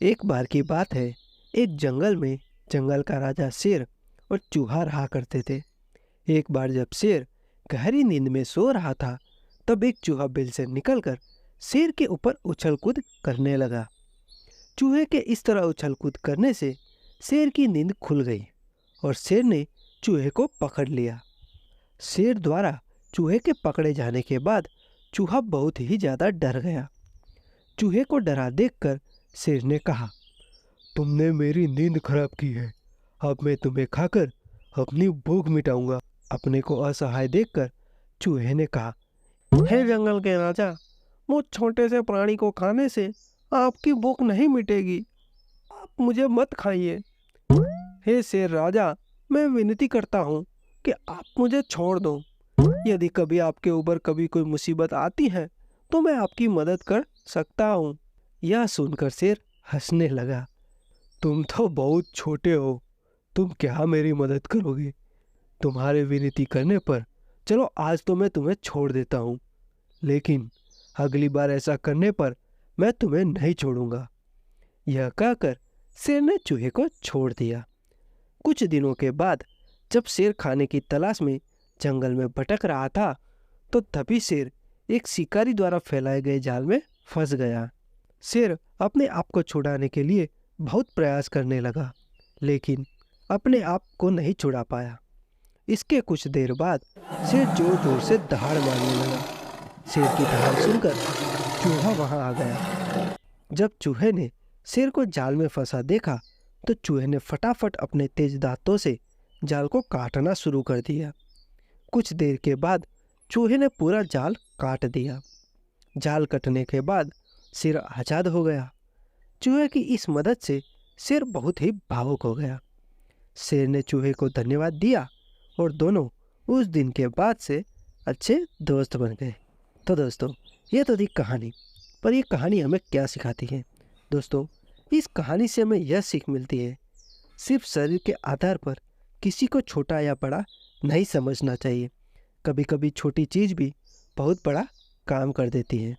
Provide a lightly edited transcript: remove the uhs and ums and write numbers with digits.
एक बार की बात है। एक जंगल में जंगल का राजा शेर और चूहा रहा करते थे। एक बार जब शेर गहरी नींद में सो रहा था, तब एक चूहा बिल से निकलकर शेर के ऊपर उछल कूद करने लगा। चूहे के इस तरह उछल कूद करने से शेर की नींद खुल गई और शेर ने चूहे को पकड़ लिया। शेर द्वारा चूहे के पकड़े जाने के बाद चूहा बहुत ही ज्यादा डर गया। चूहे को डरा देखकर शेर ने कहा, तुमने मेरी नींद खराब की है। अब मैं तुम्हें खाकर अपनी भूख मिटाऊंगा। अपने को असहाय देखकर चूहे ने कहा, हे जंगल के राजा, मुझ छोटे से प्राणी को खाने से आपकी भूख नहीं मिटेगी। आप मुझे मत खाइए। हे शेर राजा, मैं विनती करता हूँ कि आप मुझे छोड़ दो। यदि कभी आपके ऊपर कभी कोई मुसीबत आती है तो मैं आपकी मदद कर सकता हूँ। यह सुनकर शेर हंसने लगा। तुम तो बहुत छोटे हो, तुम क्या मेरी मदद करोगे? तुम्हारे विनती करने पर चलो आज तो मैं तुम्हें छोड़ देता हूँ, लेकिन अगली बार ऐसा करने पर मैं तुम्हें नहीं छोड़ूंगा। यह कहकर शेर ने चूहे को छोड़ दिया। कुछ दिनों के बाद जब शेर खाने की तलाश में जंगल में भटक रहा था, तो तभी शेर एक शिकारी द्वारा फैलाए गए जाल में फंस गया। शेर अपने आप को छुड़ाने के लिए बहुत प्रयास करने लगा, लेकिन अपने आप को नहीं छुड़ा पाया। इसके कुछ देर बाद शेर जोर जोर से दहाड़ मारने लगा। शेर की दहाड़ सुनकर चूहा वहां आ गया। जब चूहे ने शेर को जाल में फंसा देखा, तो चूहे ने फटाफट अपने तेज दांतों से जाल को काटना शुरू कर दिया। कुछ देर के बाद चूहे ने पूरा जाल काट दिया। जाल कटने के बाद शेर आजाद हो गया। चूहे की इस मदद से शेर बहुत ही भावुक हो गया। शेर ने चूहे को धन्यवाद दिया और दोनों उस दिन के बाद से अच्छे दोस्त बन गए। तो दोस्तों, ये तो थी कहानी, पर ये कहानी हमें क्या सिखाती है? दोस्तों, इस कहानी से हमें यह सीख मिलती है, सिर्फ शरीर के आधार पर किसी को छोटा या बड़ा नहीं समझना चाहिए। कभी कभी छोटी चीज़ भी बहुत बड़ा काम कर देती है।